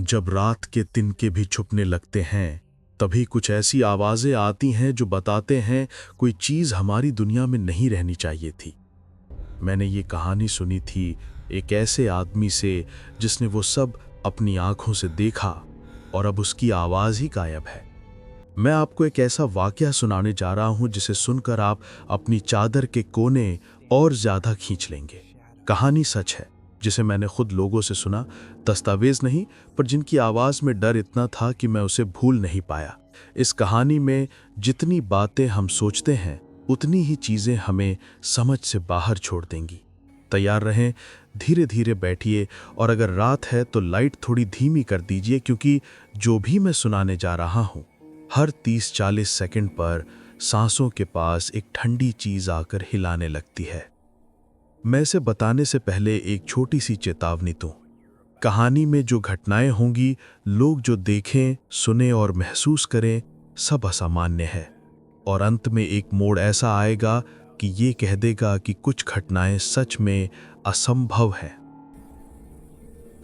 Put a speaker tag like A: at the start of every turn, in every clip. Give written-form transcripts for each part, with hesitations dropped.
A: जब रात के तिनके भी छुपने लगते हैं, तभी कुछ ऐसी आवाज़ें आती हैं जो बताते हैं कोई चीज़ हमारी दुनिया में नहीं रहनी चाहिए थी। मैंने ये कहानी सुनी थी एक ऐसे आदमी से जिसने वो सब अपनी आंखों से देखा और अब उसकी आवाज़ ही गायब है। मैं आपको एक ऐसा वाकया सुनाने जा रहा हूं जिसे सुनकर आप अपनी चादर के कोने और ज़्यादा खींच लेंगे। कहानी सच है, जिसे मैंने खुद लोगों से सुना, दस्तावेज नहीं, पर जिनकी आवाज़ में डर इतना था कि मैं उसे भूल नहीं पाया। इस कहानी में जितनी बातें हम सोचते हैं, उतनी ही चीज़ें हमें समझ से बाहर छोड़ देंगी। तैयार रहें, धीरे धीरे बैठिए और अगर रात है तो लाइट थोड़ी धीमी कर दीजिए, क्योंकि जो भी मैं सुनाने जा रहा हूँ, हर 30-40 सेकंड पर सांसों के पास एक ठंडी चीज़ आकर हिलाने लगती है। मैं इसे बताने से पहले एक छोटी सी चेतावनी दूं। कहानी में जो घटनाएं होंगी, लोग जो देखें, सुने और महसूस करें, सब असामान्य है और अंत में एक मोड़ ऐसा आएगा कि ये कह देगा कि कुछ घटनाएं सच में असंभव हैं।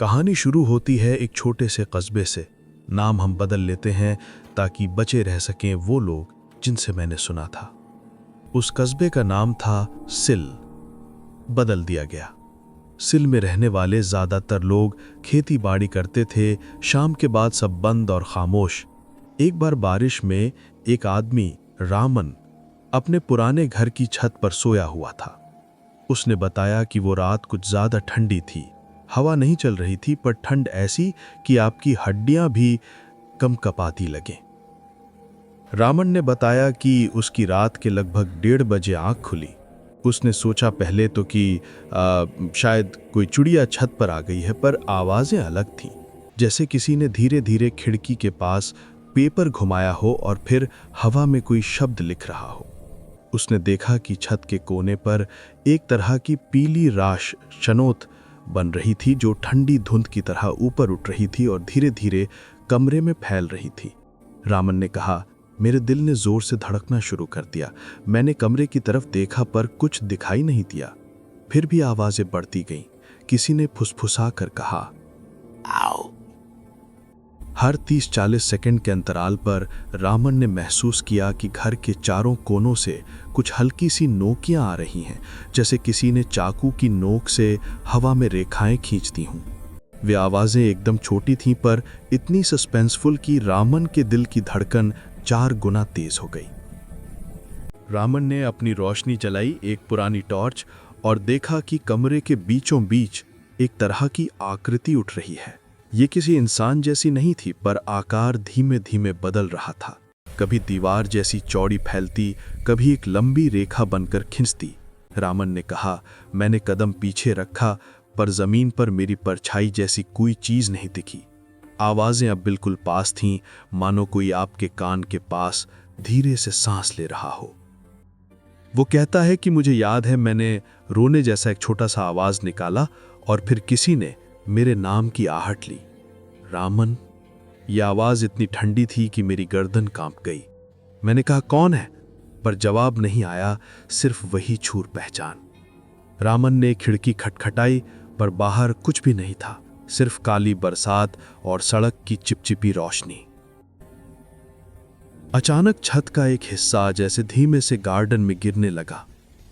A: कहानी शुरू होती है एक छोटे से कस्बे से। नाम हम बदल लेते हैं ताकि बचे रह सकें वो लोग जिनसे मैंने सुना था। उस कस्बे का नाम था सिल। बदल दिया गया। सिल में रहने वाले ज्यादातर लोग खेती बाड़ी करते थे। शाम के बाद सब बंद और खामोश। एक बार बारिश में एक आदमी, रामन, अपने पुराने घर की छत पर सोया हुआ था। उसने बताया कि वो रात कुछ ज्यादा ठंडी थी। हवा नहीं चल रही थी, पर ठंड ऐसी कि आपकी हड्डियां भी कंपकपाती लगें। रामन ने बताया कि उसकी रात के लगभग 1:30 बजे आंख खुली। उसने सोचा पहले तो कि शायद कोई चिड़िया छत पर आ गई है, पर आवाज़ें अलग थीं, जैसे किसी ने धीरे धीरे खिड़की के पास पेपर घुमाया हो और फिर हवा में कोई शब्द लिख रहा हो। उसने देखा कि छत के कोने पर एक तरह की पीली राश शनोत बन रही थी, जो ठंडी धुंध की तरह ऊपर उठ रही थी और धीरे धीरे कमरे में फैल रही थी। रामन ने कहा, मेरे दिल ने जोर से धड़कना शुरू कर दिया। मैंने कमरे की तरफ देखा पर कुछ दिखाई नहीं दिया। फिर भी आवाजें बढ़ती गईं। किसी ने फुसफुसा कर कहा, आओ। हर 30-40 सेकंड के अंतराल पर रामन ने महसूस किया कि घर के चारों कोनों से कुछ हल्की सी नोकियां आ रही हैं, जैसे किसी ने चाकू की नोक से हवा में रेखाएं खींचती हों। वे आवाजें एकदम छोटी थीं, पर इतनी सस्पेंसफुल कि रामन के दिल की धड़कन 4 गुना तेज हो गई। रामन ने अपनी रोशनी जलाई, एक पुरानी टॉर्च, और देखा कि कमरे के बीचों बीच एक तरह की आकृति उठ रही है। ये किसी इंसान जैसी नहीं थी, पर आकार धीमे धीमे बदल रहा था। कभी दीवार जैसी चौड़ी फैलती, कभी एक लंबी रेखा बनकर खिंचती। रामन ने कहा, मैंने कदम पीछे रखा, पर जमीन पर मेरी परछाई जैसी कोई चीज नहीं दिखी। आवाजें अब बिल्कुल पास थीं, मानो कोई आपके कान के पास धीरे से सांस ले रहा हो। वो कहता है कि मुझे याद है, मैंने रोने जैसा एक छोटा सा आवाज निकाला और फिर किसी ने मेरे नाम की आहट ली, रामन। यह आवाज इतनी ठंडी थी कि मेरी गर्दन कांप गई। मैंने कहा, कौन है? पर जवाब नहीं आया, सिर्फ वही छूर पहचान। रामन ने खिड़की खटखटाई, पर बाहर कुछ भी नहीं था, सिर्फ काली बरसात और सड़क की चिपचिपी रोशनी। अचानक छत का एक हिस्सा जैसे धीमे से गार्डन में गिरने लगा।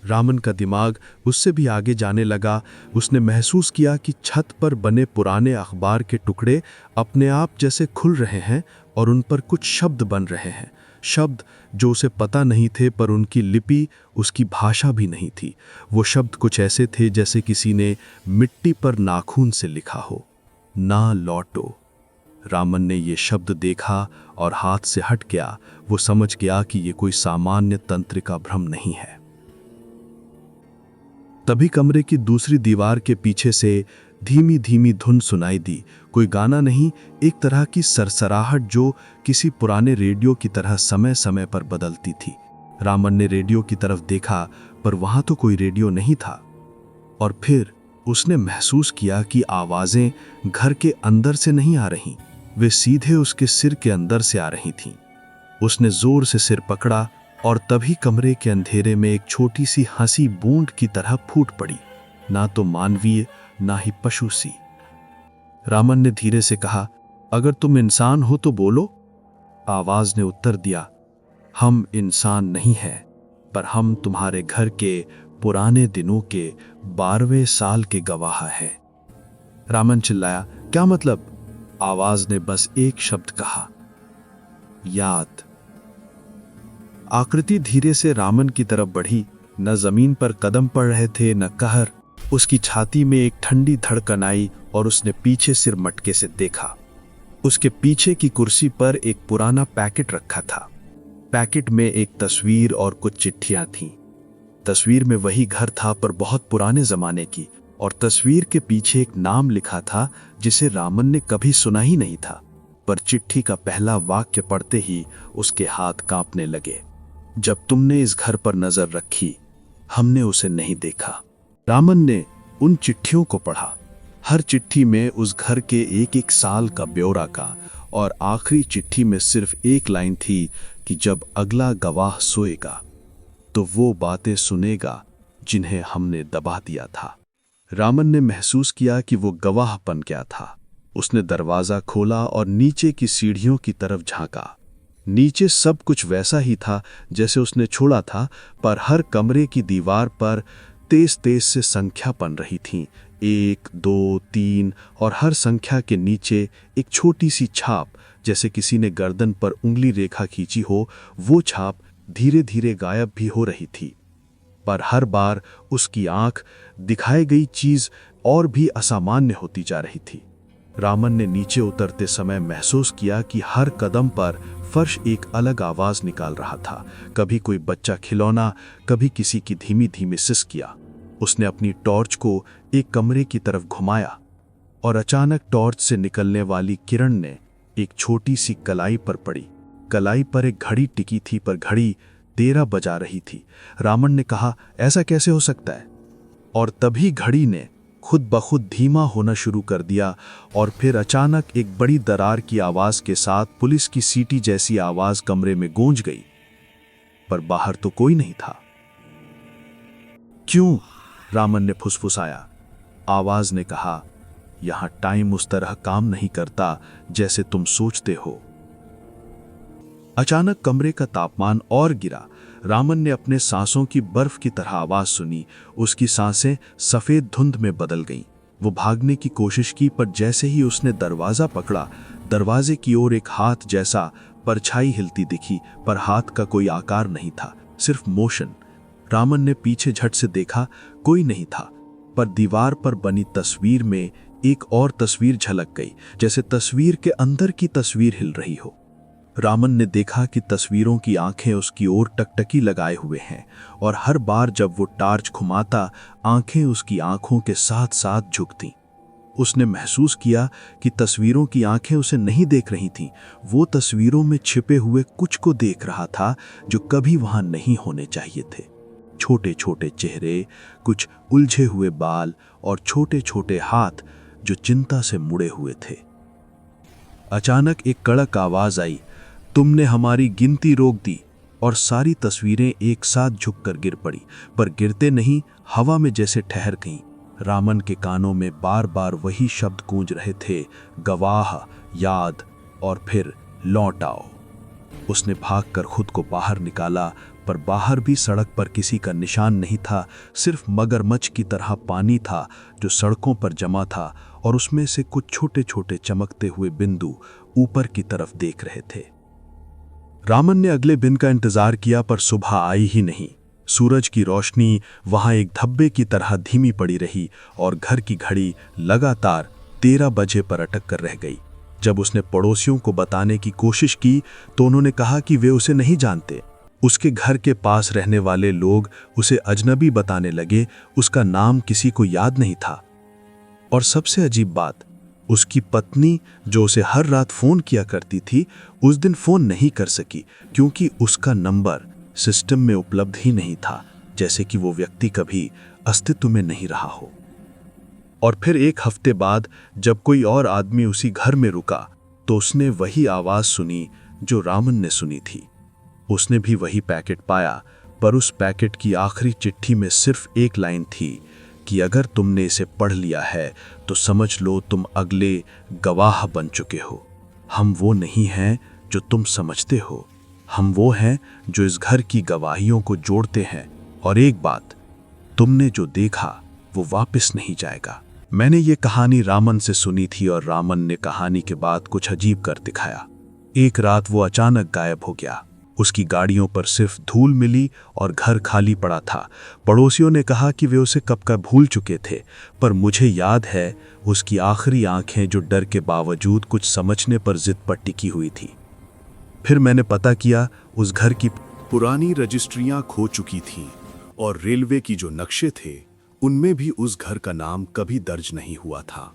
A: रामन का दिमाग उससे भी आगे जाने लगा। उसने महसूस किया कि छत पर बने पुराने अखबार के टुकड़े अपने आप जैसे खुल रहे हैं और उन पर कुछ शब्द बन रहे हैं। शब्द जो उसे पता नहीं थे, पर उनकी लिपि, उसकी भाषा भी नहीं थी। वो शब्द कुछ ऐसे थे जैसे किसी ने मिट्टी पर नाखून से लिखा हो, ना लौटो। रामन ने ये शब्द देखा और हाथ से हट गया। वो समझ गया कि ये कोई सामान्य तंत्रिका भ्रम नहीं है। तभी कमरे की दूसरी दीवार के पीछे से धीमी धीमी धुन सुनाई दी। कोई गाना नहीं, एक तरह की सरसराहट जो किसी पुराने रेडियो की तरह समय समय पर बदलती थी। रामन ने रेडियो की तरफ देखा, पर वहां तो कोई रेडियो नहीं था। और फिर उसने महसूस किया कि आवाजें घर के अंदर से नहीं आ रहीं, वे सीधे उसके सिर के अंदर से आ रही थीं। उसने जोर से सिर पकड़ा और तभी कमरे के अंधेरे में एक छोटी सी हंसी बूंद की तरह फूट पड़ी, ना तो मानवीय, ना ही पशु सी। रामन ने धीरे से कहा, अगर तुम इंसान हो तो बोलो। आवाज ने उत्तर दिया, हम इंसान नहीं हैं, पर हम तुम्हारे घर के पुराने दिनों के 12वें साल के गवाह हैं। रामन चिल्लाया, क्या मतलब? आवाज ने बस एक शब्द कहा, याद। आकृति धीरे से रामन की तरफ बढ़ी। न जमीन पर कदम पड़ रहे थे न कहर। उसकी छाती में एक ठंडी धड़कन आई और उसने पीछे सिर मटके से देखा। उसके पीछे की कुर्सी पर एक पुराना पैकेट रखा था। पैकेट में एक तस्वीर और कुछ चिट्ठियां थीं। तस्वीर में वही घर था, पर बहुत पुराने जमाने की, और तस्वीर के पीछे एक नाम लिखा था जिसे रामन ने कभी सुना ही नहीं था। पर चिट्ठी का पहला वाक्य पढ़ते ही उसके हाथ कांपने लगे। जब तुमने इस घर पर नजर रखी, हमने उसे नहीं देखा। रामन ने उन चिट्ठियों को पढ़ा। हर चिट्ठी में उस घर के एक एक साल का ब्यौरा का, और आखिरी चिट्ठी में सिर्फ एक लाइन थी कि जब अगला गवाह सोएगा तो वो बातें सुनेगा जिन्हें हमने दबा दिया था। रामन ने महसूस किया कि वो गवाह बन गया था। उसने दरवाजा खोला और नीचे की सीढ़ियों की तरफ झांका। नीचे सब कुछ वैसा ही था जैसे उसने छोड़ा था, पर हर कमरे की दीवार पर तेज तेज से संख्या बन रही थी, 1, 2, 3, और हर संख्या के नीचे एक छोटी सी छाप, जैसे किसी ने गर्दन पर उंगली रेखा खींची हो। वो छाप धीरे धीरे गायब भी हो रही थी, पर हर बार उसकी आंख दिखाई गई चीज और भी असामान्य होती जा रही थी। रामन ने नीचे उतरते समय महसूस किया कि हर कदम पर फर्श एक अलग आवाज निकाल रहा था। कभी कोई बच्चा खिलौना, कभी किसी की धीमी धीमी सिसकियां। उसने अपनी टॉर्च को एक कमरे की तरफ घुमाया और अचानक टॉर्च से निकलने वाली किरण ने एक छोटी सी कलाई पर पड़ी। कलाई पर एक घड़ी टिकी थी, पर घड़ी 13 बजा रही थी। रामन ने कहा, ऐसा कैसे हो सकता है? और तभी घड़ी ने खुद ब खुद धीमा होना शुरू कर दिया, और फिर अचानक एक बड़ी दरार की आवाज के साथ पुलिस की सीटी जैसी आवाज कमरे में गूंज गई, पर बाहर तो कोई नहीं था। क्यों? रामन ने फुसफुसाया। आवाज ने कहा, यहां टाइम उस तरह काम नहीं करता जैसे तुम सोचते हो। अचानक कमरे का तापमान और गिरा। रामन ने अपने सांसों की बर्फ की तरह आवाज सुनी। उसकी सांसें सफेद धुंध में बदल गईं। वो भागने की कोशिश की, पर जैसे ही उसने दरवाजा पकड़ा, दरवाजे की ओर एक हाथ जैसा परछाई हिलती दिखी, पर हाथ का कोई आकार नहीं था, सिर्फ मोशन। रामन ने पीछे झट से देखा, कोई नहीं था, पर दीवार पर बनी तस्वीर में एक और तस्वीर झलक गई, जैसे तस्वीर के अंदर की तस्वीर हिल रही हो। रामन ने देखा कि तस्वीरों की आंखें उसकी ओर टकटकी लगाए हुए हैं, और हर बार जब वो टार्च घुमाता, आंखें उसकी आंखों के साथ साथ झुकतीं। उसने महसूस किया कि तस्वीरों की आंखें उसे नहीं देख रही थीं। वो तस्वीरों में छिपे हुए कुछ को देख रहा था जो कभी वहां नहीं होने चाहिए थे। छोटे छोटे चेहरे, कुछ उलझे हुए बाल और छोटे छोटे हाथ जो चिंता से मुड़े हुए थे। अचानक एक कड़क आवाज आई, तुमने हमारी गिनती रोक दी, और सारी तस्वीरें एक साथ झुककर गिर पड़ी, पर गिरते नहीं, हवा में जैसे ठहर गईं। रामन के कानों में बार बार वही शब्द गूंज रहे थे, गवाह, याद, और फिर लौट आओ। उसने भागकर खुद को बाहर निकाला, पर बाहर भी सड़क पर किसी का निशान नहीं था। सिर्फ मगरमच्छ की तरह पानी था जो सड़कों पर जमा था, और उसमें से कुछ छोटे छोटे चमकते हुए बिंदु ऊपर की तरफ देख रहे थे। रामन ने अगले दिन का इंतजार किया, पर सुबह आई ही नहीं। सूरज की रोशनी वहां एक धब्बे की तरह धीमी पड़ी रही, और घर की घड़ी लगातार 13 बजे पर अटक कर रह गई। जब उसने पड़ोसियों को बताने की कोशिश की तो उन्होंने कहा कि वे उसे नहीं जानते। उसके घर के पास रहने वाले लोग उसे अजनबी बताने लगे। उसका नाम किसी को याद नहीं था। और सबसे अजीब बात, उसकी पत्नी जो उसे हर रात फोन किया करती थी, उस दिन फोन नहीं कर सकी, क्योंकि उसका नंबर सिस्टम में उपलब्ध ही नहीं था, जैसे कि वो व्यक्ति कभी अस्तित्व में नहीं रहा हो। और फिर एक हफ्ते बाद जब कोई और आदमी उसी घर में रुका, तो उसने वही आवाज सुनी जो रामन ने सुनी थी। उसने भी वही पैकेट पाया, पर उस पैकेट की आखिरी चिट्ठी में सिर्फ एक लाइन थी कि अगर तुमने इसे पढ़ लिया है तो समझ लो तुम अगले गवाह बन चुके हो। हम वो नहीं हैं जो तुम समझते हो। हम वो हैं जो इस घर की गवाहियों को जोड़ते हैं। और एक बात, तुमने जो देखा वो वापस नहीं जाएगा। मैंने ये कहानी रामन से सुनी थी और रामन ने कहानी के बाद कुछ अजीब कर दिखाया। एक रात वो अचानक गायब हो गया। उसकी गाड़ियों पर सिर्फ धूल मिली और घर खाली पड़ा था। पड़ोसियों ने कहा कि वे उसे कब का भूल चुके थे, पर मुझे याद है उसकी आखिरी आंखें जो डर के बावजूद कुछ समझने पर जिद पर टिकी हुई थी। फिर मैंने पता किया, उस घर की
B: पुरानी रजिस्ट्रियां खो चुकी थीं और रेलवे की जो नक्शे थे उनमें भी उस घर का नाम कभी दर्ज नहीं हुआ था।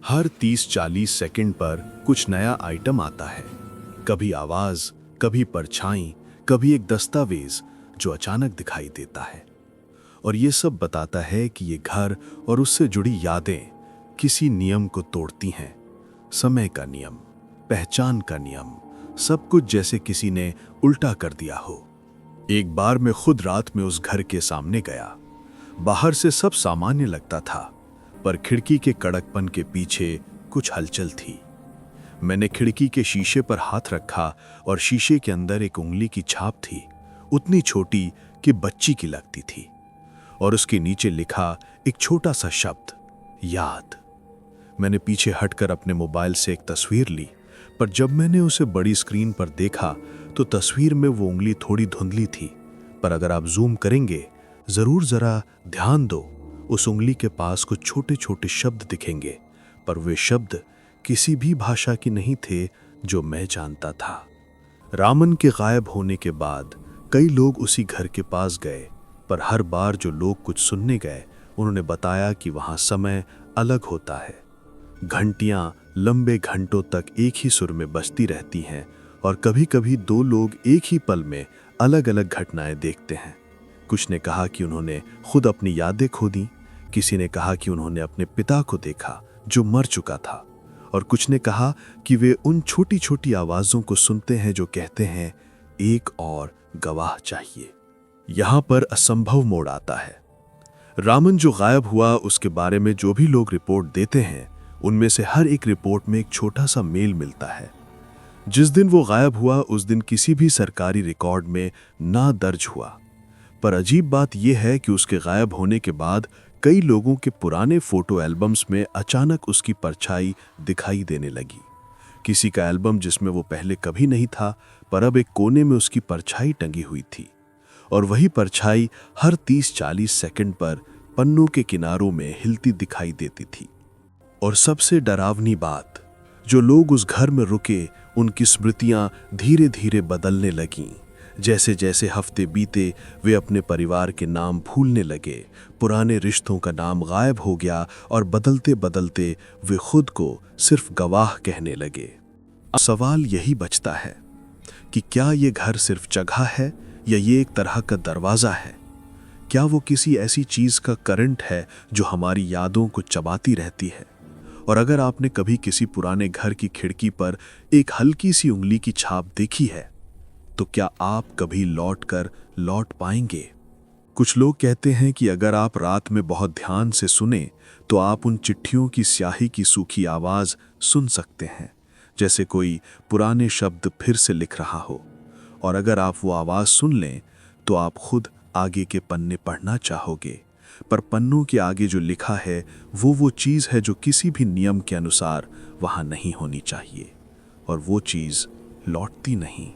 B: हर 30-40 सेकंड पर कुछ नया आइटम आता है, कभी आवाज, कभी परछाई, कभी एक दस्तावेज जो अचानक दिखाई देता है। और ये सब बताता है कि ये घर और उससे जुड़ी यादें किसी नियम को तोड़ती हैं। समय का नियम, पहचान का नियम, सब कुछ जैसे किसी ने उल्टा कर दिया हो। एक बार मैं खुद रात में उस घर के सामने गया। बाहर से सब सामान्य लगता था, पर खिड़की के कड़कपन के पीछे कुछ हलचल थी। मैंने खिड़की के शीशे पर हाथ रखा और शीशे के अंदर एक उंगली की छाप थी, उतनी छोटी कि बच्ची की लगती थी। और उसके नीचे लिखा एक छोटा सा शब्द, याद। मैंने पीछे हटकर अपने मोबाइल से एक तस्वीर ली, पर जब मैंने उसे बड़ी स्क्रीन पर देखा तो तस्वीर में वो उंगली थोड़ी धुंधली थी। पर अगर आप जूम करेंगे, जरूर जरा ध्यान दो, उस उंगली के पास कुछ छोटे छोटे शब्द दिखेंगे, पर वे शब्द किसी भी भाषा के नहीं थे जो मैं जानता था। रामन के गायब होने के बाद कई लोग उसी घर के पास गए, पर हर बार जो लोग कुछ सुनने गए उन्होंने बताया कि वहां समय अलग होता है। घंटियां लंबे घंटों तक एक ही सुर में बजती रहती हैं और कभी कभी दो लोग एक ही पल में अलग अलग घटनाएं देखते हैं। कुछ ने कहा कि उन्होंने खुद अपनी यादें खो दी, किसी ने कहा कि उन्होंने अपने पिता को देखा जो मर चुका था, और कुछ ने कहा कि वे उन छोटी छोटी आवाज़ों को सुनते हैं जो कहते हैं एक और गवाह चाहिए। यहाँ पर असंभव मोड़ आता है। रामन जो गायब हुआ उसके बारे में जो भी लोग रिपोर्ट देते हैं उनमें से हर एक रिपोर्ट में एक छोटा सा मेल मिलता है। जिस दिन वो गायब हुआ उस दिन किसी भी सरकारी रिकॉर्ड में ना दर्ज हुआ, पर अजीब बात यह है कि उसके गायब होने के बाद कई लोगों के पुराने फोटो एल्बम्स में अचानक उसकी परछाई दिखाई देने लगी। किसी का एल्बम जिसमें वो पहले कभी नहीं था, पर अब एक कोने में उसकी परछाई टंगी हुई थी, और वही परछाई हर 30-40 सेकंड पर पन्नों के किनारों में हिलती दिखाई देती थी। और सबसे डरावनी बात, जो लोग उस घर में रुके उनकी स्मृतियां धीरे धीरे बदलने लगीं। जैसे जैसे हफ्ते बीते वे अपने परिवार के नाम भूलने लगे, पुराने रिश्तों का नाम गायब हो गया और बदलते बदलते वे खुद को सिर्फ गवाह कहने लगे। सवाल यही बचता है कि क्या ये घर सिर्फ जगह है या ये एक तरह का दरवाज़ा है? क्या वो किसी ऐसी चीज़ का करंट है जो हमारी यादों को चबाती रहती है? और अगर आपने कभी किसी पुराने घर की खिड़की पर एक हल्की सी उंगली की छाप देखी है, तो क्या आप कभी लौट पाएंगे? कुछ लोग कहते हैं कि अगर आप रात में बहुत ध्यान से सुने तो आप उन चिट्ठियों की स्याही की सूखी आवाज़ सुन सकते हैं, जैसे कोई पुराने शब्द फिर से लिख रहा हो। और अगर आप वो आवाज़ सुन लें तो आप खुद आगे के पन्ने पढ़ना चाहोगे, पर पन्नों के आगे जो लिखा है वो चीज़ है जो किसी भी नियम के अनुसार वहाँ नहीं होनी चाहिए, और वो चीज़ लौटती नहीं।